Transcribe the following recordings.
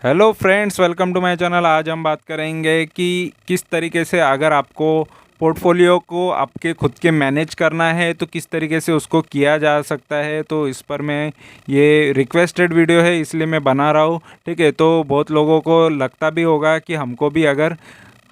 Hello friends, welcome to my channel. आज हम बात करेंगे कि किस तरीके से अगर आपको पोर्टफोलियो को आपके खुद के मैनेज करना है तो किस तरीके से उसको किया जा सकता है। तो इस पर मैं ये रिक्वेस्टेड वीडियो है इसलिए मैं बना रहा हूँ। ठीक है, तो बहुत लोगों को लगता भी होगा कि हमको भी अगर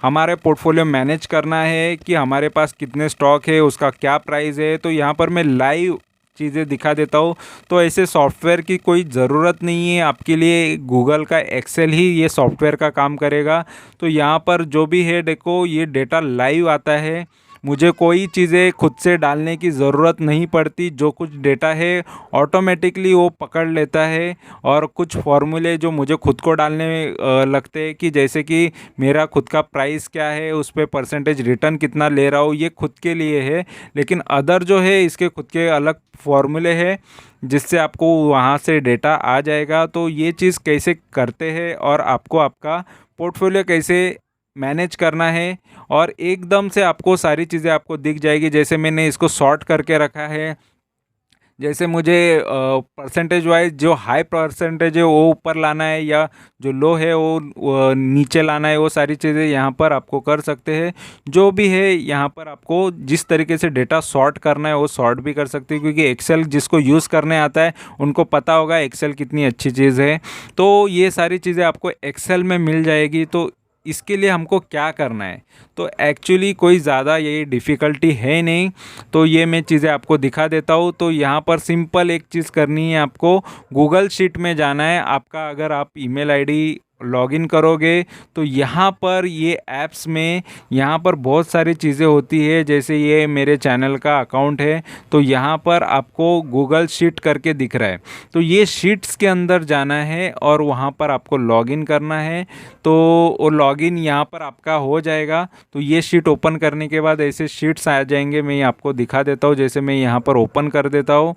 हमारे पोर्टफोलियो मैनेज करना है कि हमारे पास कितने स्टॉक है, उसका क्या प्राइस है, तो यहाँ पर मैं लाइव चीज़ें दिखा देता हूँ। तो ऐसे सॉफ्टवेयर की कोई ज़रूरत नहीं है आपके लिए, गूगल का एक्सेल ही ये सॉफ्टवेयर का काम करेगा। तो यहाँ पर जो भी है देखो, ये डेटा लाइव आता है, मुझे कोई चीज़ें खुद से डालने की ज़रूरत नहीं पड़ती। जो कुछ डेटा है ऑटोमेटिकली वो पकड़ लेता है। और कुछ फॉर्मूले जो मुझे खुद को डालने लगते हैं कि जैसे कि मेरा खुद का प्राइस क्या है, उस पर परसेंटेज रिटर्न कितना ले रहा हूँ, ये खुद के लिए है। लेकिन अदर जो है इसके खुद के अलग फॉर्मूले हैं जिससे आपको वहाँ से डेटा आ जाएगा। तो ये चीज़ कैसे करते हैं और आपको आपका पोर्टफोलियो कैसे मैनेज करना है, और एकदम से आपको सारी चीज़ें आपको दिख जाएगी। जैसे मैंने इसको सॉर्ट करके रखा है, जैसे मुझे परसेंटेज वाइज जो हाई परसेंटेज है वो ऊपर लाना है या जो लो है वो नीचे लाना है, वो सारी चीज़ें यहाँ पर आपको कर सकते हैं। जो भी है यहाँ पर आपको जिस तरीके से डेटा सॉर्ट करना है वो सॉर्ट भी कर सकते हैं, क्योंकि एक्सेल जिसको यूज़ करने आता है उनको पता होगा एक्सेल कितनी अच्छी चीज़ है। तो ये सारी चीज़ें आपको एक्सेल में मिल जाएगी। तो इसके लिए हमको क्या करना है, तो एक्चुअली कोई ज़्यादा ये डिफ़िकल्टी है नहीं। तो ये मैं चीज़ें आपको दिखा देता हूँ। तो यहाँ पर सिंपल एक चीज़ करनी है, आपको गूगल शीट में जाना है। आपका अगर आप ईमेल आईडी लॉगिन करोगे तो यहाँ पर ये ऐप्स में यहाँ पर बहुत सारी चीज़ें होती है। जैसे ये मेरे चैनल का अकाउंट है, तो यहाँ पर आपको गूगल शीट करके दिख रहा है। तो ये शीट्स के अंदर जाना है और वहाँ पर आपको लॉगिन करना है। तो वो लॉगिन यहाँ पर आपका हो जाएगा। तो ये शीट ओपन करने के बाद ऐसे शीट्स आ जाएंगे, मैं आपको दिखा देता हूँ। जैसे मैं यहाँ पर ओपन कर देता हूँ,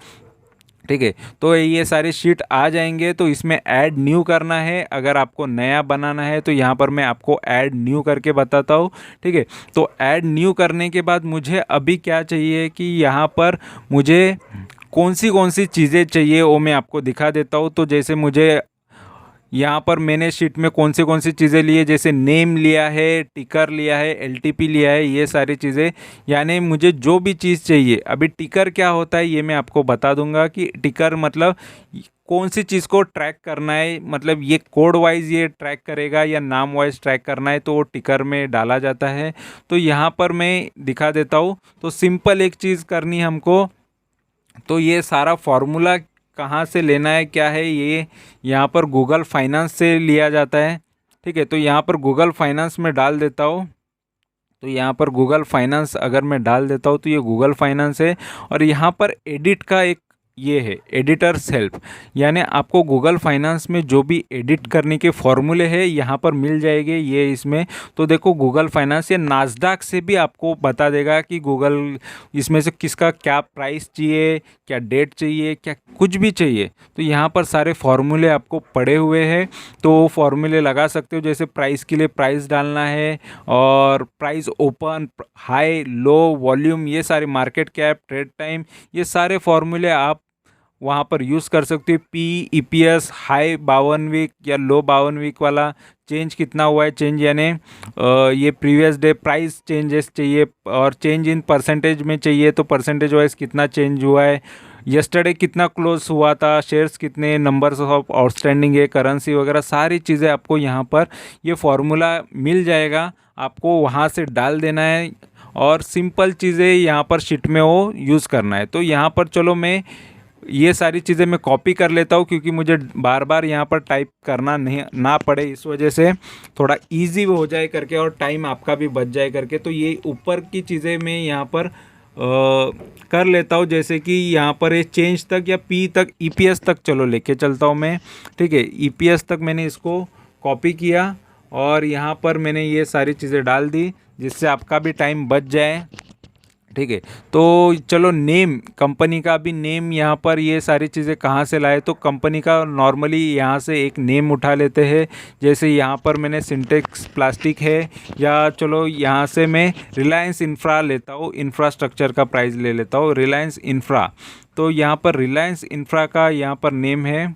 ठीक है, तो ये सारे शीट आ जाएंगे। तो इसमें ऐड न्यू करना है। अगर आपको नया बनाना है तो यहाँ पर मैं आपको ऐड न्यू करके बताता हूँ। ठीक है, तो ऐड न्यू करने के बाद मुझे अभी क्या चाहिए कि यहाँ पर मुझे कौन सी चीज़ें चाहिए वो मैं आपको दिखा देता हूँ। तो जैसे मुझे यहाँ पर मैंने शीट में कौन सी चीज़ें ली है, जैसे नेम लिया है, टिकर लिया है, एलटीपी लिया है, ये सारी चीज़ें। यानी मुझे जो भी चीज़ चाहिए, अभी टिकर क्या होता है ये मैं आपको बता दूंगा कि टिकर मतलब कौन सी चीज़ को ट्रैक करना है। मतलब ये कोड वाइज ये ट्रैक करेगा या नाम वाइज ट्रैक करना है, तो वो टिकर में डाला जाता है। तो यहाँ पर मैं दिखा देता हूँ। तो सिंपल एक चीज़ करनी है हमको। तो ये सारा फॉर्मूला कहाँ से लेना है क्या है, ये यहाँ पर गूगल फाइनेंस से लिया जाता है। ठीक है, तो यहाँ पर गूगल फाइनेंस में डाल देता हूँ। तो यहाँ पर गूगल फाइनेंस अगर मैं डाल देता हूँ तो ये गूगल फाइनेंस है। और यहाँ पर एडिट का एक ये है एडिटर्स हेल्प, यानी आपको गूगल फाइनेंस में जो भी एडिट करने के फॉर्मूले हैं यहाँ पर मिल जाएंगे ये इसमें। तो देखो गूगल फाइनेंस ये नास्डैक से भी आपको बता देगा कि गूगल इसमें से किसका क्या प्राइस चाहिए, क्या डेट चाहिए, क्या कुछ भी चाहिए। तो यहाँ पर सारे फॉर्मूले आपको पड़े हुए हैं, तो वो फॉर्मूले लगा सकते हो। जैसे प्राइस के लिए प्राइस डालना है, और प्राइस ओपन, हाई, लो, वॉल्यूम, ये सारे मार्केट कैप, ट्रेड टाइम, ये सारे फॉर्मूले आप वहाँ पर यूज़ कर सकते हो। ईपीएस, हाई 52 वीक या लो 52 वीक वाला, चेंज कितना हुआ है, चेंज यानी ये प्रीवियस डे प्राइस चेंजेस चाहिए, और चेंज इन परसेंटेज में चाहिए तो परसेंटेज वाइज कितना चेंज हुआ है, यस्टरडे कितना क्लोज हुआ था, शेयर्स कितने, नंबर्स ऑफ आउटस्टैंडिंग है, करेंसी वगैरह सारी चीज़ें आपको यहाँ पर ये फार्मूला मिल जाएगा। आपको वहाँ से डाल देना है और सिंपल चीज़ें यहाँ पर शीट में वो यूज़ करना है। तो यहाँ पर चलो मैं ये सारी चीज़ें मैं कॉपी कर लेता हूँ, क्योंकि मुझे बार बार यहाँ पर टाइप करना नहीं ना पड़े, इस वजह से थोड़ा इजी हो जाए करके और टाइम आपका भी बच जाए करके। तो ये ऊपर की चीज़ें मैं यहाँ पर कर लेता हूँ। जैसे कि यहाँ पर ये चेंज तक या पी तक, ईपीएस तक चलो लेके चलता हूँ मैं। ठीक है, ईपीएस तक मैंने इसको कॉपी किया और यहाँ पर मैंने ये सारी चीज़ें डाल दी जिससे आपका भी टाइम बच जाए। ठीक है, तो चलो नेम, कंपनी का भी नेम, यहाँ पर ये सारी चीज़ें कहाँ से लाए, तो कंपनी का नॉर्मली यहाँ से एक नेम उठा लेते हैं। जैसे यहाँ पर मैंने सिंटेक्स प्लास्टिक है, या चलो यहाँ से मैं रिलायंस इंफ्रा लेता हूँ, इंफ्रास्ट्रक्चर का प्राइस ले लेता हूँ, रिलायंस इंफ्रा। तो यहाँ पर रिलायंस इंफ्रा का यहाँ पर नेम है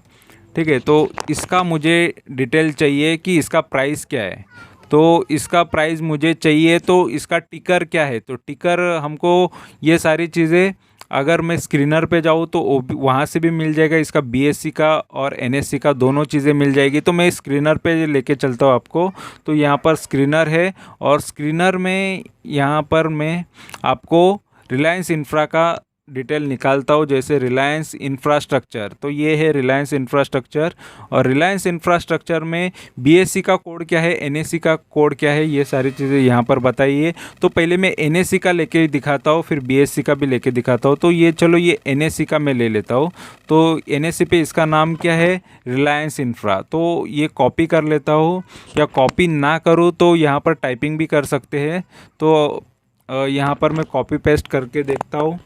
ठीक है। तो इसका मुझे डिटेल चाहिए कि इसका प्राइस क्या है। तो इसका प्राइस मुझे चाहिए, तो इसका टिकर क्या है। तो टिकर हमको ये सारी चीज़ें, अगर मैं स्क्रीनर पे जाऊँ तो वहाँ से भी मिल जाएगा, इसका बीएससी का और एनएससी का दोनों चीज़ें मिल जाएगी। तो मैं स्क्रीनर पे लेके चलता हूँ आपको। तो यहाँ पर स्क्रीनर है, और स्क्रीनर में यहाँ पर मैं आपको रिलायंस इंफ्रा का डिटेल निकालता हूँ। जैसे रिलायंस इंफ्रास्ट्रक्चर, तो ये है रिलायंस इंफ्रास्ट्रक्चर। और रिलायंस इंफ्रास्ट्रक्चर में बीएससी का कोड क्या है, एनएससी का कोड क्या है, ये सारी चीज़ें यहाँ पर बताइए। तो पहले मैं एनएससी का लेके दिखाता हूँ, फिर बीएससी का भी लेके दिखाता हूँ। तो ये चलो, ये एनएससी का मैं ले लेता हूँ। तो एनएससी पे इसका नाम क्या है, रिलायंस इंफ्रा। तो ये कॉपी कर लेता हूँ, या कॉपी ना करूँ तो यहाँ पर टाइपिंग भी कर सकते हैं। तो यहाँ पर मैं कॉपी पेस्ट करके देखता हूँ।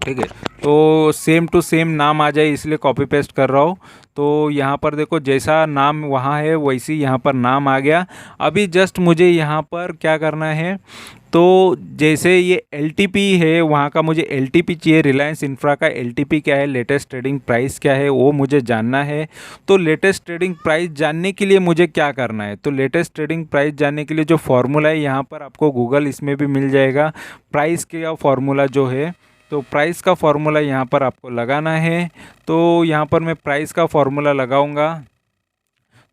ठीक है। तो सेम टू सेम नाम आ जाए, इसलिए कॉपी पेस्ट कर रहा हूँ। तो यहाँ पर देखो, जैसा नाम वहाँ है वैसी यहाँ पर नाम आ गया। अभी जस्ट मुझे यहाँ पर क्या करना है, तो जैसे ये LTP है, वहाँ का मुझे LTP चाहिए। रिलायंस इंफ्रा का LTP क्या है, लेटेस्ट ट्रेडिंग प्राइस क्या है, वो मुझे जानना है। तो लेटेस्ट ट्रेडिंग प्राइस जानने के लिए मुझे क्या करना है, तो लेटेस्ट ट्रेडिंग प्राइस जानने के लिए जो फॉर्मूला है, यहाँ पर आपको गूगल इसमें भी मिल जाएगा। प्राइस का फॉर्मूला जो है, तो प्राइस का फॉर्मूला यहाँ पर आपको लगाना है। तो यहाँ पर मैं प्राइस का फॉर्मूला लगाऊंगा।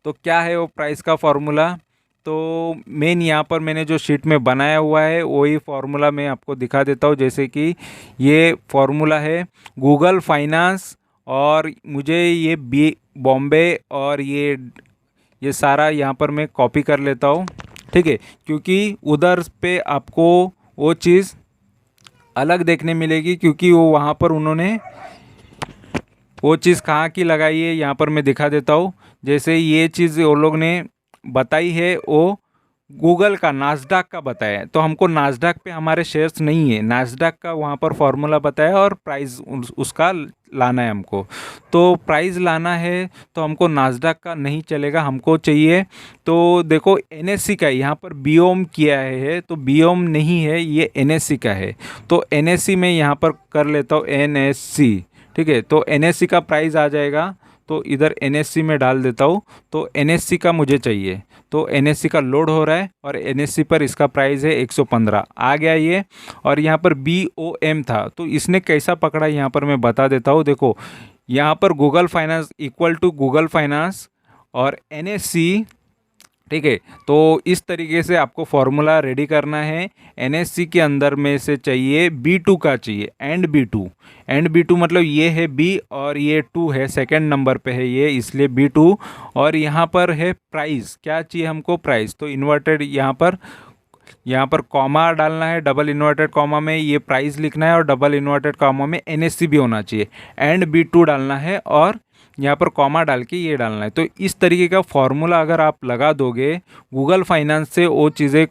तो क्या है वो प्राइस का फॉर्मूला, तो मेन यहाँ पर मैंने जो शीट में बनाया हुआ है वही फार्मूला मैं आपको दिखा देता हूँ। जैसे कि ये फार्मूला है गूगल फाइनेंस, और मुझे ये बॉम्बे, और ये सारा यहाँ पर मैं कॉपी कर लेता हूँ। ठीक है, क्योंकि उधर पे आपको वो चीज़ अलग देखने मिलेगी, क्योंकि वो वहाँ पर उन्होंने वो चीज़ कहाँ की लगाई है, यहाँ पर मैं दिखा देता हूँ। जैसे ये चीज़ वो लोग ने बताई है, वो गूगल का नास्डैक का बताया है। तो हमको नास्डैक पे हमारे शेयर्स नहीं है, नास्डैक का वहाँ पर फॉर्मूला बताया, और प्राइस उसका लाना है हमको। तो प्राइस लाना है, तो हमको नास्डैक का नहीं चलेगा, हमको चाहिए। तो देखो एनएससी का यहाँ पर बीओम किया है, तो बीओम नहीं है, ये एनएससी का है। तो एनएससी में यहाँ पर कर लेता हूँ एनएससी। ठीक है, तो एनएससी का प्राइस आ जाएगा, तो इधर एनएससी में डाल देता हूँ। तो एनएससी का मुझे चाहिए, तो एनएससी का लोड हो रहा है, और एनएससी पर इसका प्राइस है 115 आ गया ये। और यहाँ पर बीओएम था, तो इसने कैसा पकड़ा यहाँ पर मैं बता देता हूँ। देखो यहाँ पर Google finance equal to Google finance और एनएससी। ठीक है, तो इस तरीके से आपको फॉर्मूला रेडी करना है। एनएससी के अंदर में से चाहिए B2 का चाहिए, एंड B2 मतलब ये है B और ये 2 है, सेकंड नंबर पे है ये, इसलिए B2। और यहाँ पर है प्राइस, क्या चाहिए हमको, प्राइस। तो इन्वर्टेड यहाँ पर कॉमा डालना है, डबल इन्वर्टेड कॉमा में ये प्राइस लिखना है, और डबल इन्वर्टेड कॉमा में एनएससी भी होना चाहिए, एंड B2 डालना है, और यहाँ पर कॉमा डाल के ये डालना है। तो इस तरीके का फॉर्मूला अगर आप लगा दोगे, गूगल फाइनेंस से वो चीज़ें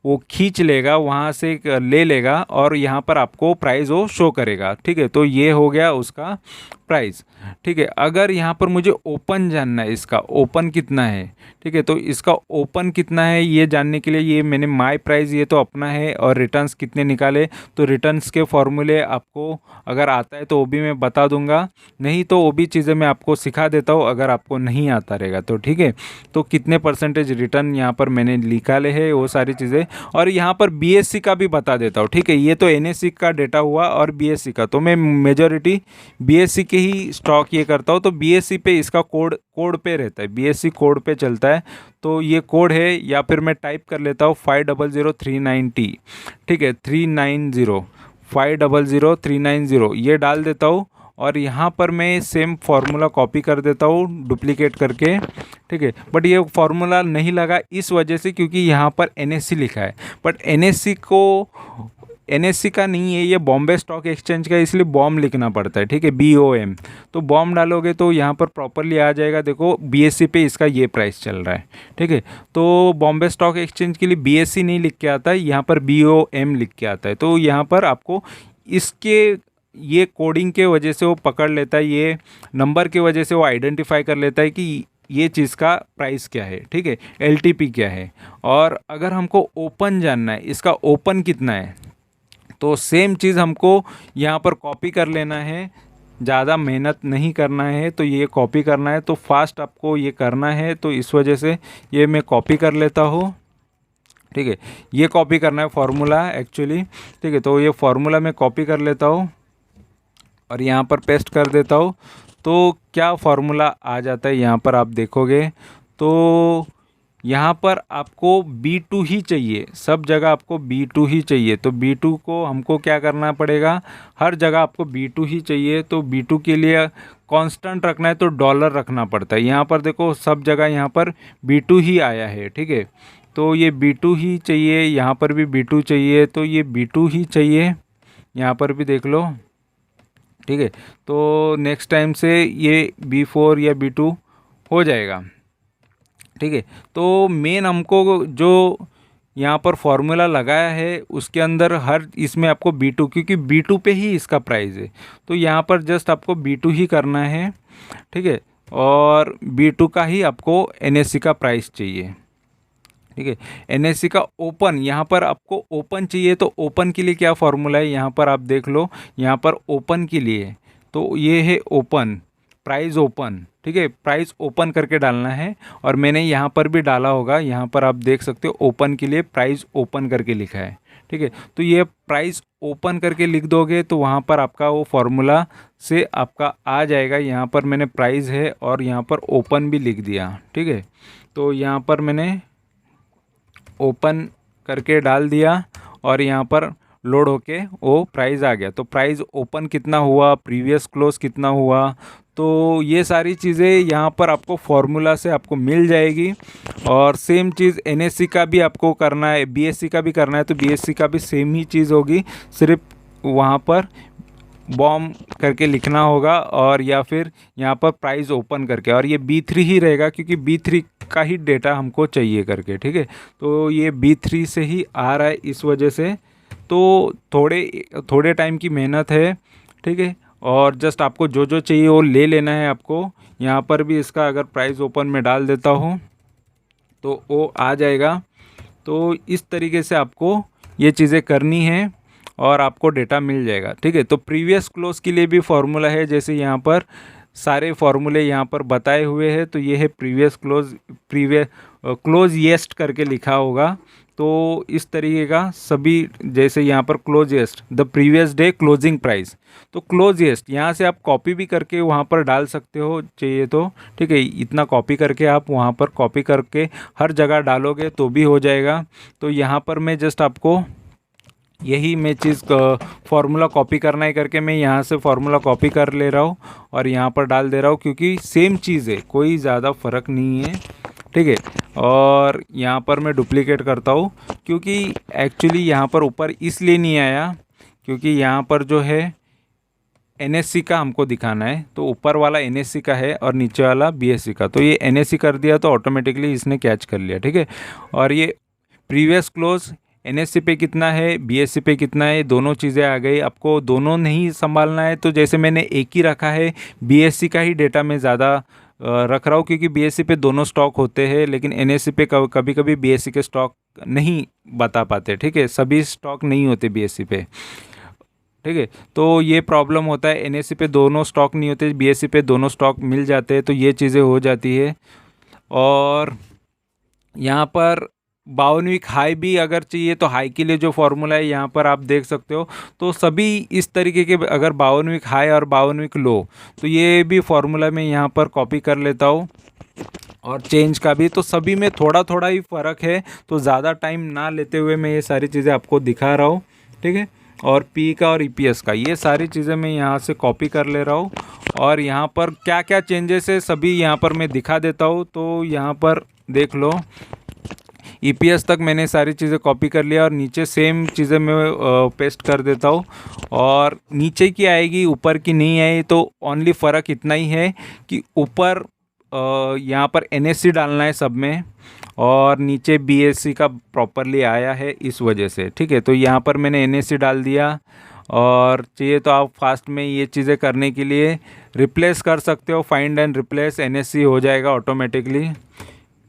वो खींच लेगा, वहाँ से ले लेगा, और यहाँ पर आपको प्राइस वो शो करेगा। ठीक है, तो ये हो गया उसका प्राइस। ठीक है, अगर यहाँ पर मुझे ओपन जानना है, इसका ओपन कितना है। ठीक है, तो इसका ओपन कितना है ये जानने के लिए ये मैंने माय प्राइस ये तो अपना है, और रिटर्न्स कितने निकाले, तो रिटर्न्स के फॉर्मूले आपको अगर आता है तो वो भी मैं बता दूंगा, नहीं तो वो भी चीज़ें मैं आपको सिखा देता हूँ अगर आपको नहीं आता रहेगा तो। ठीक है, तो कितने परसेंटेज रिटर्न यहाँ पर मैंने निकाले हैं वो सारी चीज़ें, और यहाँ पर बीएससी का भी बता देता हूँ। ठीक है, ये तो एनएससी का डेटा हुआ, और बीएससी का तो मैं मेजॉरिटी बीएससी के ही स्टॉक ये करता हूँ। तो बीएससी पे इसका कोड पे रहता है, बीएससी कोड पे चलता है। तो ये कोड है, या फिर मैं टाइप कर लेता हूँ 500390। ठीक है, 390 500390 ये डाल देता हूँ, और यहाँ पर मैं सेम फार्मूला कॉपी कर देता हूँ डुप्लीकेट करके। ठीक है, बट ये फार्मूला नहीं लगा इस वजह से क्योंकि यहाँ पर एनएससी लिखा है, बट एनएससी का नहीं है, ये बॉम्बे स्टॉक एक्सचेंज का, इसलिए बॉम लिखना पड़ता है। ठीक है, BOM। तो बॉम डालोगे तो यहाँ पर प्रॉपरली आ जाएगा। देखो बीएससी पे इसका ये प्राइस चल रहा है। ठीक है, तो बॉम्बे स्टॉक एक्सचेंज के लिए BSC नहीं लिख के आता है, यहाँ पर BOM लिख के आता है। तो यहाँ पर आपको इसके ये कोडिंग के वजह से वो पकड़ लेता है, ये नंबर के वजह से वो आइडेंटिफाई कर लेता है कि ये चीज़ का प्राइस क्या है। ठीक है, LTP क्या है। और अगर हमको ओपन जानना है, इसका ओपन कितना है, तो सेम चीज़ हमको यहाँ पर कॉपी कर लेना है। ज़्यादा मेहनत नहीं करना है, तो ये कॉपी करना है, तो फास्ट आपको ये करना है, तो इस वजह से ये मैं कॉपी कर लेता हूँ। ठीक है, ये कॉपी करना है फार्मूला एक्चुअली। ठीक है, तो ये फार्मूला मैं कॉपी कर लेता हूँ और यहाँ पर पेस्ट कर देता हूँ। तो क्या फार्मूला आ जाता है यहाँ पर आप देखोगे तो यहाँ पर आपको B2 ही चाहिए, सब जगह आपको B2 ही चाहिए। तो B2 को हमको क्या करना पड़ेगा, हर जगह आपको B2 ही चाहिए। तो B2 के लिए कांस्टेंट रखना है तो डॉलर रखना पड़ता है। यहाँ पर देखो सब जगह यहाँ पर B2 ही आया है। ठीक है, तो ये B2 ही चाहिए, यहाँ पर भी B2 चाहिए, तो ये B2 ही चाहिए, यहाँ पर भी देख लो। ठीक है, तो नेक्स्ट टाइम से ये B4 या B2 हो जाएगा। ठीक है, तो मेन हमको जो यहाँ पर फॉर्मूला लगाया है उसके अंदर हर इसमें आपको B2, क्योंकि B2 पे ही इसका प्राइस है, तो यहाँ पर जस्ट आपको B2 ही करना है। ठीक है, और B2 का ही आपको NSE का प्राइस चाहिए। ठीक है, NSE का ओपन, यहाँ पर आपको ओपन चाहिए, तो ओपन के लिए क्या फॉर्मूला है यहाँ पर आप देख लो। यहाँ पर ओपन के लिए तो ये है ओपन, प्राइस ओपन। ठीक है, प्राइस ओपन करके डालना है, और मैंने यहाँ पर भी डाला होगा, यहाँ पर आप देख सकते हो ओपन के लिए प्राइस ओपन करके लिखा है। ठीक है, तो ये प्राइस ओपन करके लिख दोगे तो वहाँ पर आपका वो फार्मूला से आपका आ जाएगा। यहाँ पर मैंने प्राइस है और यहाँ पर ओपन भी लिख दिया। ठीक है, तो यहाँ पर मैंने ओपन करके डाल दिया और यहाँ पर लोड होके वो प्राइस आ गया। तो प्राइस ओपन कितना हुआ, प्रीवियस क्लोज कितना हुआ, तो ये सारी चीज़ें यहाँ पर आपको फार्मूला से आपको मिल जाएगी। और सेम चीज़ NSE का भी आपको करना है, BSE का भी करना है, तो BSE का भी सेम ही चीज़ होगी, सिर्फ वहाँ पर बॉम करके लिखना होगा और या फिर यहाँ पर प्राइस ओपन करके, और ये B3 ही रहेगा क्योंकि B3 का ही डेटा हमको चाहिए करके। ठीक है, तो ये B3 से ही आ रहा है इस वजह से, तो थोड़े टाइम की मेहनत है। ठीक है, और जस्ट आपको जो जो चाहिए वो ले लेना है आपको। यहाँ पर भी इसका अगर प्राइस ओपन में डाल देता हूँ तो वो आ जाएगा। तो इस तरीके से आपको ये चीज़ें करनी है और आपको डेटा मिल जाएगा। ठीक है, तो प्रीवियस क्लोज के लिए भी फार्मूला है, जैसे यहाँ पर सारे फार्मूले यहाँ पर बताए हुए हैं। तो ये है प्रीवियस क्लोज येस्ट करके लिखा होगा। तो इस तरीके का सभी, जैसे यहाँ पर close yeast the previous day closing price, तो क्लोज येस्ट यहाँ से आप कॉपी भी करके वहाँ पर डाल सकते हो चाहिए तो। ठीक है, इतना कॉपी करके आप वहाँ पर कॉपी करके हर जगह डालोगे तो भी हो जाएगा। तो यहाँ पर मैं जस्ट आपको यही मैं चीज़ फार्मूला कॉपी करना है करके मैं यहाँ से फार्मूला कॉपी कर ले रहा हूँ और यहाँ पर डाल दे रहा हूँ, क्योंकि सेम चीज़ है, कोई ज़्यादा फ़र्क नहीं है। ठीक है, और यहाँ पर मैं डुप्लीकेट करता हूँ, क्योंकि एक्चुअली यहाँ पर ऊपर इसलिए नहीं आया क्योंकि यहाँ पर जो है NSE का हमको दिखाना है, तो ऊपर वाला NSE का है और नीचे वाला BSE का, तो ये NSE कर दिया तो ऑटोमेटिकली इसने कैच कर लिया। ठीक है, और ये प्रीवियस क्लोज NSE पे कितना है, BSE पे कितना है, दोनों चीज़ें आ गई। आपको दोनों नहीं संभालना है तो जैसे मैंने एक ही रखा है, BSE का ही डेटा मैं ज़्यादा रख रहा हूँ, क्योंकि BSE पे दोनों स्टॉक होते हैं, लेकिन NSE पे कभी कभी BSE के स्टॉक नहीं बता पाते। ठीक है, सभी स्टॉक नहीं होते BSE पे। ठीक है, तो ये प्रॉब्लम होता है, NSE पे दोनों स्टॉक नहीं होते, BSE पे दोनों स्टॉक मिल जाते हैं, तो ये चीज़ें हो जाती है। और यहाँ पर 52 वीक हाई भी अगर चाहिए तो हाई के लिए जो फॉर्मूला है यहाँ पर आप देख सकते हो। तो सभी इस तरीके के, अगर 52 वीक हाई और 52 वीक लो, तो ये भी फार्मूला मैं यहाँ पर कॉपी कर लेता हूँ। और चेंज का भी, तो सभी में थोड़ा थोड़ा ही फ़र्क है, तो ज़्यादा टाइम ना लेते हुए मैं ये सारी चीज़ें आपको दिखा रहा हूँ। ठीक है, और पी का और EPS का, ये सारी चीज़ें मैं यहाँ से कॉपी कर ले रहा हूँ और यहाँ पर क्या क्या चेंजेस है सभी यहाँ पर मैं दिखा देता हूँ। तो यहाँ पर देख लो, EPS तक मैंने सारी चीज़ें कॉपी कर लिया और नीचे सेम चीज़ें मैं पेस्ट कर देता हूँ। और नीचे की आएगी, ऊपर की नहीं आई, तो ओनली फ़र्क इतना ही है कि ऊपर यहाँ पर NSE डालना है सब में और नीचे BSE का प्रॉपरली आया है इस वजह से। ठीक है, तो यहाँ पर मैंने NSE डाल दिया। और चाहिए तो आप फास्ट में ये चीज़ें करने के लिए रिप्लेस कर सकते हो, फाइंड एंड रिप्लेस NSE हो जाएगा ऑटोमेटिकली।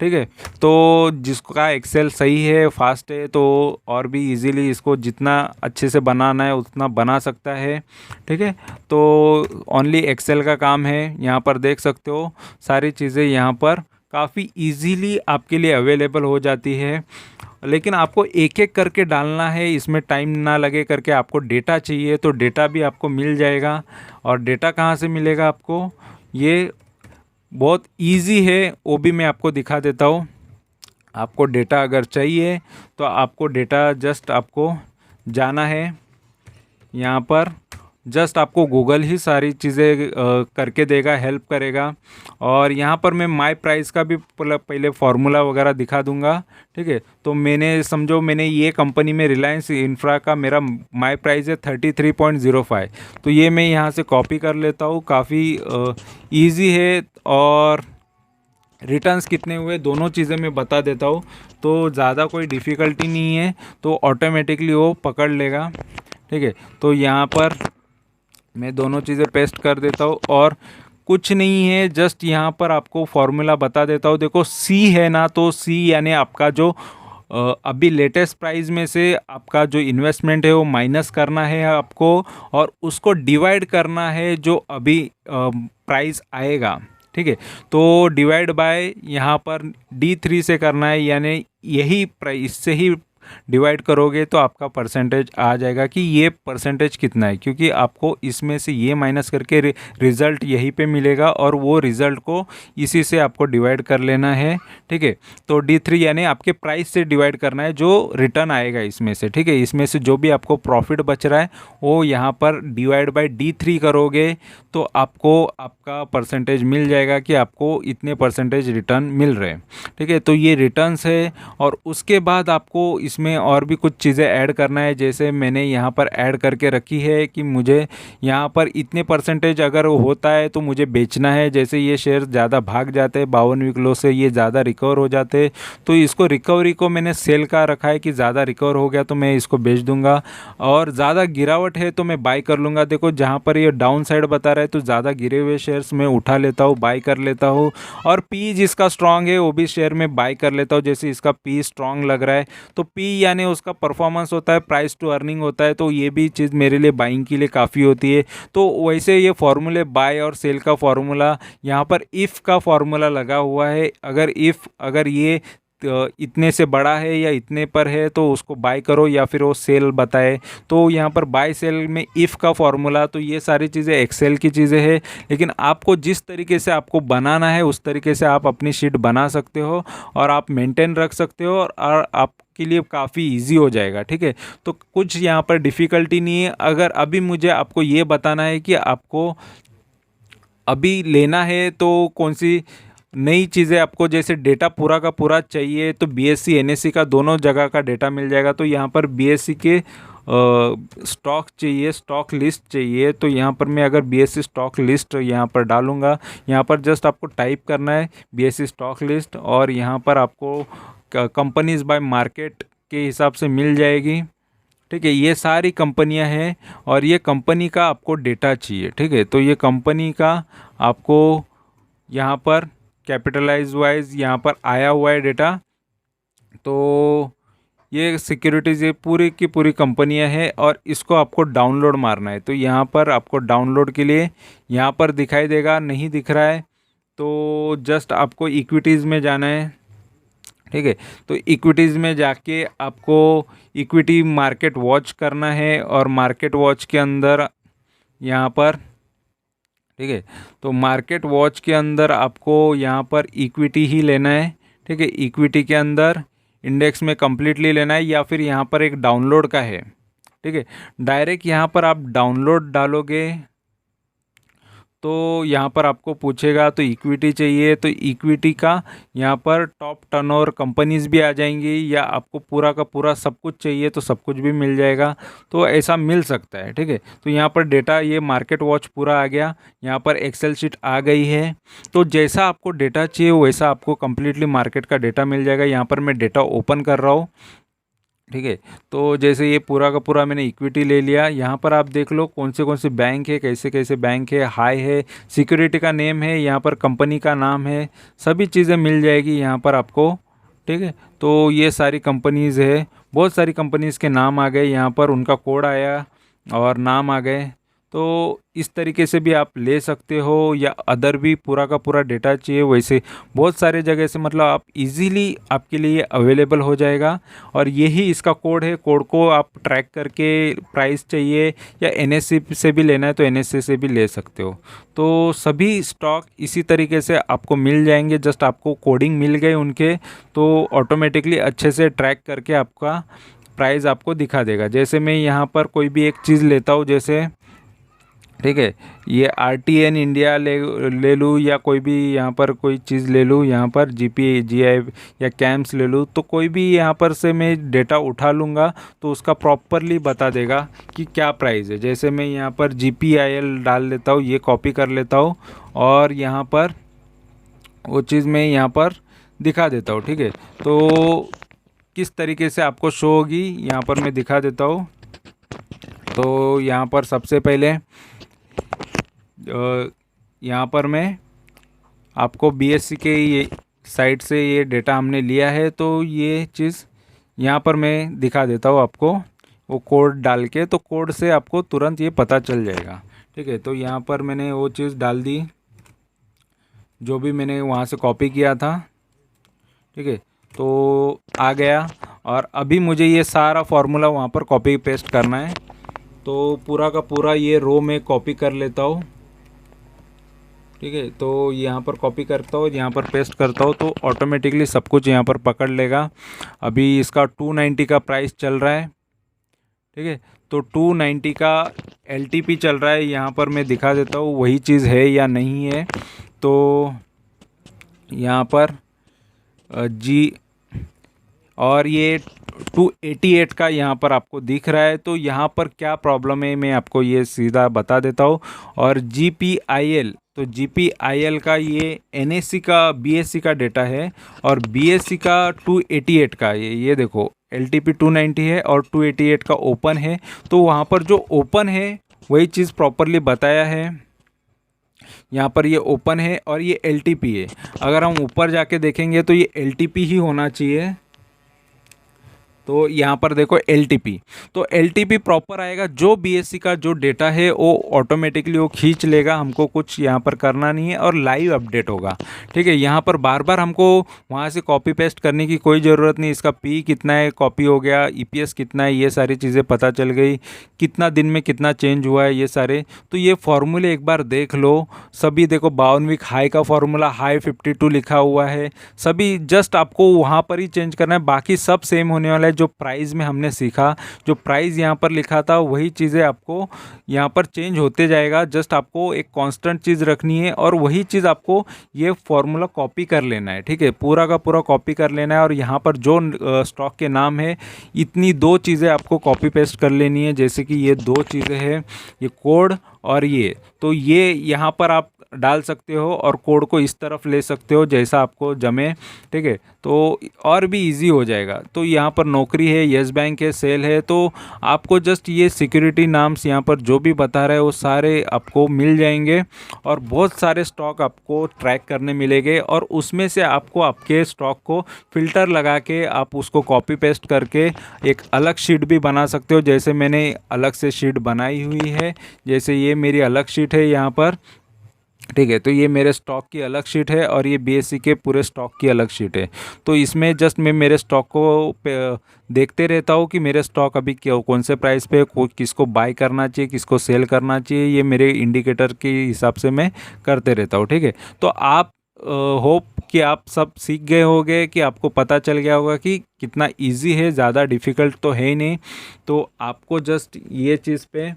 ठीक है। तो जिसका एक्सेल सही है, फास्ट है, तो और भी इजीली इसको जितना अच्छे से बनाना है उतना बना सकता है। ठीक है। तो ओनली एक्सेल का काम है। यहाँ पर देख सकते हो सारी चीज़ें यहाँ पर काफ़ी इजीली आपके लिए अवेलेबल हो जाती है। लेकिन आपको एक एक करके डालना है, इसमें टाइम ना लगे करके। आपको डेटा चाहिए तो डेटा भी आपको मिल जाएगा। और डेटा कहाँ से मिलेगा आपको, ये बहुत इजी है, वो भी मैं आपको दिखा देता हूँ। आपको डेटा अगर चाहिए तो आपको डेटा जस्ट आपको जाना है यहाँ पर। जस्ट आपको गूगल ही सारी चीज़ें करके देगा, हेल्प करेगा। और यहाँ पर मैं माय प्राइस का भी पहले फार्मूला वगैरह दिखा दूंगा। ठीक है। तो मैंने ये कंपनी में रिलायंस इंफ्रा का मेरा माय प्राइस है 33.05। तो ये मैं यहाँ से कॉपी कर लेता हूँ। काफ़ी ईजी है। और रिटर्न्स कितने हुए दोनों चीज़ें मैं बता देता हूँ। तो ज़्यादा कोई डिफ़िकल्टी नहीं है, तो ऑटोमेटिकली वो पकड़ लेगा। ठीक है। तो यहाँ पर मैं दोनों चीज़ें पेस्ट कर देता हूँ। और कुछ नहीं है, जस्ट यहाँ पर आपको फॉर्मूला बता देता हूँ। देखो सी है ना, तो सी यानी आपका जो अभी लेटेस्ट प्राइस में से आपका जो इन्वेस्टमेंट है वो माइनस करना है आपको, और उसको डिवाइड करना है जो अभी प्राइस आएगा। ठीक है। तो डिवाइड बाय यहाँ पर D3 से करना है, यानी यही प्राइस से ही डिवाइड करोगे तो आपका परसेंटेज आ जाएगा कि ये परसेंटेज कितना है। क्योंकि आपको इसमें से ये माइनस करके रिज़ल्ट यहीं पे मिलेगा, और वो रिज़ल्ट को इसी से आपको डिवाइड कर लेना है। ठीक है। तो D3 यानी आपके प्राइस से डिवाइड करना है जो रिटर्न आएगा इसमें से। ठीक है। इसमें से जो भी आपको प्रॉफिट बच रहा है वो यहाँ पर डिवाइड बाय D3 करोगे तो आपको आपका परसेंटेज मिल जाएगा कि आपको इतने परसेंटेज रिटर्न मिल रहे हैं। ठीक है। तो ये रिटर्न्स है। और उसके बाद आपको इसमें और भी कुछ चीज़ें ऐड करना है। जैसे मैंने यहाँ पर ऐड करके रखी है कि मुझे यहाँ पर इतने परसेंटेज अगर होता है तो मुझे बेचना है। जैसे ये शेयर ज़्यादा भाग जाते हैं 52 वीक लो से, ये ज़्यादा रिकवर हो जाते हैं, तो इसको रिकवरी को मैंने सेल का रखा है कि ज़्यादा रिकवर हो गया तो मैं इसको बेच दूंगा। और ज़्यादा गिरावट है तो मैं बाई कर लूँगा। देखो जहाँ पर ये डाउन साइड बता रहा है तो ज़्यादा गिरे हुए शेयर्स मैं उठा लेता हूँ, बाई कर लेता हूँ। और पी जिसका स्ट्रांग है वो भी शेयर में बाई कर लेता हूँ। जैसे इसका पी स्ट्रांग लग रहा है तो पी यानी उसका परफॉर्मेंस होता है, प्राइस टू अर्निंग होता है, तो ये भी चीज़ मेरे लिए बाइंग के लिए काफ़ी होती है। तो वैसे ये फार्मूले बाय और सेल का फार्मूला, यहाँ पर इफ़ का फार्मूला लगा हुआ है। अगर ये इतने से बड़ा है या इतने पर है तो उसको बाय करो, या फिर वो सेल बताए। तो यहाँ पर बाय सेल में इफ़ का फार्मूला, तो ये सारी चीज़ें एक्सेल की चीज़ें हैं। लेकिन आपको जिस तरीके से आपको बनाना है उस तरीके से आप अपनी शीट बना सकते हो और आप मेंटेन रख सकते हो, और आप के लिए काफ़ी इजी हो जाएगा। ठीक है। तो कुछ यहाँ पर डिफ़िकल्टी नहीं है। अगर अभी मुझे आपको ये बताना है कि आपको अभी लेना है तो कौन सी नई चीज़ें आपको, जैसे डेटा पूरा का पूरा चाहिए तो BSE NSE का दोनों जगह का डेटा मिल जाएगा। तो यहाँ पर BSE के स्टॉक चाहिए, स्टॉक लिस्ट चाहिए। तो यहाँ पर मैं अगर BSE स्टॉक लिस्ट यहाँ पर डालूँगा, यहाँ पर जस्ट आपको टाइप करना है BSE स्टॉक लिस्ट, और यहाँ पर आपको कंपनीज बाय मार्केट के हिसाब से मिल जाएगी। ठीक है। ये सारी कंपनियां हैं और ये कंपनी का आपको डेटा चाहिए। ठीक है। तो ये कंपनी का आपको यहाँ पर कैपिटलाइज वाइज यहाँ पर आया हुआ है डेटा। तो ये सिक्योरिटीज़ ये पूरी की पूरी कंपनियां हैं और इसको आपको डाउनलोड मारना है। तो यहाँ पर आपको डाउनलोड के लिए यहाँ पर दिखाई देगा, नहीं दिख रहा है तो जस्ट आपको इक्विटीज़ में जाना है। ठीक है। तो इक्विटीज़ में जाके आपको इक्विटी मार्केट वॉच करना है, और मार्केट वॉच के अंदर यहाँ पर, ठीक है, तो मार्केट वॉच के अंदर आपको यहाँ पर इक्विटी ही लेना है। ठीक है। इक्विटी के अंदर इंडेक्स में कम्प्लीटली लेना है, या फिर यहाँ पर एक डाउनलोड का है। ठीक है। डायरेक्ट यहाँ पर आप डाउनलोड डालोगे तो यहाँ पर आपको पूछेगा तो इक्विटी चाहिए, तो इक्विटी का यहाँ पर टॉप टर्नओवर कंपनीज भी आ जाएंगी, या आपको पूरा का पूरा सब कुछ चाहिए तो सब कुछ भी मिल जाएगा। तो ऐसा मिल सकता है। ठीक है। तो यहाँ पर डेटा ये मार्केट वॉच पूरा आ गया, यहाँ पर एक्सेल शीट आ गई है। तो जैसा आपको डेटा चाहिए वैसा आपको कम्प्लीटली मार्केट का डेटा मिल जाएगा। यहाँ पर मैं डेटा ओपन कर रहा हूँ। ठीक है। तो जैसे ये पूरा का पूरा मैंने इक्विटी ले लिया। यहाँ पर आप देख लो कौन से बैंक है, कैसे कैसे बैंक है, हाई है, सिक्योरिटी का नेम है, यहाँ पर कंपनी का नाम है, सभी चीज़ें मिल जाएगी यहाँ पर आपको। ठीक है। तो ये सारी कंपनीज़ है, बहुत सारी कंपनीज़ के नाम आ गए यहाँ पर, उनका कोड आया और नाम आ गए। तो इस तरीके से भी आप ले सकते हो, या अदर भी पूरा का पूरा डेटा चाहिए वैसे बहुत सारे जगह से, मतलब आप इजीली आपके लिए अवेलेबल हो जाएगा। और यही इसका कोड है, कोड को आप ट्रैक करके प्राइस चाहिए या एनएससी से भी लेना है तो एनएससी से भी ले सकते हो। तो सभी स्टॉक इसी तरीके से आपको मिल जाएंगे, जस्ट आपको कोडिंग मिल गए उनके तो ऑटोमेटिकली अच्छे से ट्रैक करके आपका प्राइस आपको दिखा देगा। जैसे मैं यहाँ पर कोई भी एक चीज़ लेता हूँ, जैसे ठीक है, ये RTN इंडिया ले लूँ, या कोई भी यहाँ पर कोई चीज़ ले लूँ, यहाँ पर GPGI या कैम्स ले लूँ, तो कोई भी यहाँ पर से मैं डेटा उठा लूँगा तो उसका प्रॉपरली बता देगा कि क्या प्राइस है। जैसे मैं यहाँ पर GPIL डाल लेता हूँ, ये कॉपी कर लेता हूँ और यहाँ पर वो चीज़ मैं यहाँ पर दिखा देता हूँ। ठीक है। तो किस तरीके से आपको शो होगी यहाँ पर मैं दिखा देता हूँ। तो यहाँ पर सबसे पहले यहाँ पर मैं आपको BSC के ये साइट से ये डेटा हमने लिया है, तो ये चीज़ यहाँ पर मैं दिखा देता हूँ आपको, वो कोड डाल के, तो कोड से आपको तुरंत ये पता चल जाएगा। ठीक है। तो यहाँ पर मैंने वो चीज़ डाल दी जो भी मैंने वहाँ से कॉपी किया था। ठीक है। तो आ गया, और अभी मुझे ये सारा फार्मूला वहाँ पर कॉपी पेस्ट करना है। तो पूरा का पूरा ये रो में कॉपी कर लेता हूँ। ठीक है। तो यहाँ पर कॉपी करता हूँ, यहाँ पर पेस्ट करता हूँ, तो ऑटोमेटिकली सब कुछ यहाँ पर पकड़ लेगा। अभी इसका 290 का प्राइस चल रहा है। ठीक है। तो 290 का LTP चल रहा है, यहाँ पर मैं दिखा देता हूँ वही चीज़ है या नहीं है। तो यहाँ पर जी, और ये 288 का यहाँ पर आपको दिख रहा है। तो यहाँ पर क्या प्रॉब्लम है मैं आपको ये सीधा बता देता हूँ। और GPIL, तो GPIL का ये NSC का BSC का डेटा है, और BSC का 288 का ये देखो LTP 290 है और 288 का ओपन है। तो वहाँ पर जो ओपन है वही चीज़ प्रॉपरली बताया है। यहाँ पर ये ओपन है और ये LTP है। अगर हम ऊपर जाके देखेंगे तो ये LTP ही होना चाहिए। तो यहाँ पर देखो LTP, तो LTP प्रॉपर आएगा। जो BSC का जो डेटा है वो ऑटोमेटिकली वो खींच लेगा, हमको कुछ यहाँ पर करना नहीं है, और लाइव अपडेट होगा। ठीक है। यहाँ पर बार बार हमको वहाँ से कॉपी पेस्ट करने की कोई ज़रूरत नहीं। इसका P कितना है कॉपी हो गया, EPS कितना है, ये सारी चीज़ें पता चल गई, कितना दिन में कितना चेंज हुआ है ये सारे। तो ये फॉर्मूले एक बार देख लो सभी। देखो 52 वीक हाई का फॉर्मूला, हाई 52 लिखा हुआ है, सभी जस्ट आपको वहाँ पर ही चेंज करना है, बाकी सब सेम होने वाला है। जो प्राइस में हमने सीखा, जो प्राइस यहाँ पर लिखा था वही चीज़ें आपको यहाँ पर चेंज होते जाएगा। जस्ट आपको एक कांस्टेंट चीज़ रखनी है और वही चीज़ आपको ये फॉर्मूला कॉपी कर लेना है। ठीक है। पूरा का पूरा कॉपी कर लेना है, और यहाँ पर जो स्टॉक के नाम है इतनी दो चीज़ें आपको कॉपी पेस्ट कर लेनी है। जैसे कि ये दो चीज़ें हैं, ये कोड और ये, तो ये यहाँ पर आप डाल सकते हो और कोड को इस तरफ ले सकते हो जैसा आपको जमे। ठीक है। तो और भी इजी हो जाएगा। तो यहाँ पर नौकरी है, येस बैंक है, सेल है, तो आपको जस्ट ये सिक्योरिटी नाम्स यहाँ पर जो भी बता रहा है वो सारे आपको मिल जाएंगे, और बहुत सारे स्टॉक आपको ट्रैक करने मिलेंगे। और उसमें से आपको आपके स्टॉक को फ़िल्टर लगा के आप उसको कॉपी पेस्ट करके एक अलग शीट भी बना सकते हो। जैसे मैंने अलग से शीट बनाई हुई है, जैसे ये मेरी अलग शीट है यहाँ पर। ठीक है। तो ये मेरे स्टॉक की अलग शीट है और ये BSC के पूरे स्टॉक की अलग शीट है। तो इसमें जस्ट मैं मेरे स्टॉक को देखते रहता हूँ कि मेरे स्टॉक अभी कौन से प्राइस पे, किसको बाय करना चाहिए, किसको सेल करना चाहिए, ये मेरे इंडिकेटर के हिसाब से मैं करते रहता हूँ। ठीक है। तो आप होप कि आप सब सीख गए होंगे, कि आपको पता चल गया होगा कि कितना इजी है, ज़्यादा डिफ़िकल्ट तो है ही नहीं। तो आपको जस्ट ये चीज़ पे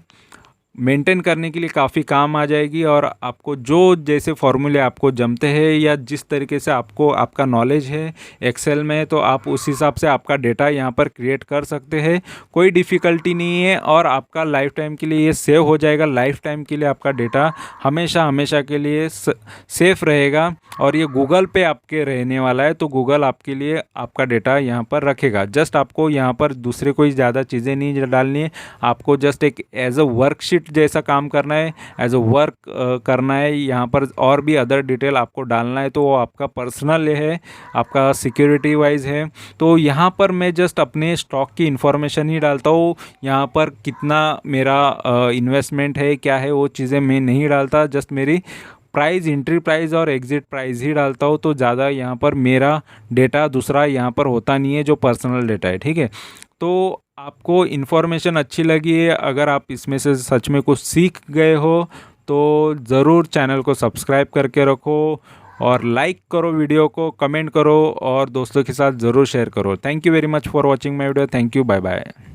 मेंटेन करने के लिए काफ़ी काम आ जाएगी। और आपको जो जैसे फॉर्मूले आपको जमते हैं या जिस तरीके से आपको आपका नॉलेज है एक्सेल में, तो आप उस हिसाब से आपका डेटा यहाँ पर क्रिएट कर सकते हैं। कोई डिफ़िकल्टी नहीं है और आपका लाइफ टाइम के लिए ये सेव हो जाएगा। लाइफ टाइम के लिए आपका डेटा हमेशा हमेशा के लिए सेफ रहेगा और ये गूगल पे आपके रहने वाला है। तो गूगल आपके लिए आपका डेटा यहाँ पर रखेगा। जस्ट आपको यहाँ पर दूसरे कोई ज़्यादा चीज़ें नहीं डालनी है, आपको जस्ट एक एज अ वर्कशीट जैसा काम करना है, एज अ वर्क करना है। यहाँ पर और भी अदर डिटेल आपको डालना है तो वो आपका पर्सनल है, आपका सिक्योरिटी वाइज है। तो यहाँ पर मैं जस्ट अपने स्टॉक की इन्फॉर्मेशन ही डालता हूँ। यहाँ पर कितना मेरा इन्वेस्टमेंट है, क्या है, वो चीज़ें मैं नहीं डालता। जस्ट मेरी प्राइस, एंट्री प्राइस और एग्ज़िट प्राइस ही डालता हूँ। तो ज़्यादा यहाँ पर मेरा डेटा दूसरा यहाँ पर होता नहीं है जो पर्सनल डेटा है, ठीक है। तो आपको इन्फॉर्मेशन अच्छी लगी है, अगर आप इसमें से सच में कुछ सीख गए हो तो ज़रूर चैनल को सब्सक्राइब करके रखो और लाइक करो, वीडियो को कमेंट करो और दोस्तों के साथ ज़रूर शेयर करो। Thank you very much for watching my video. Thank you, bye bye.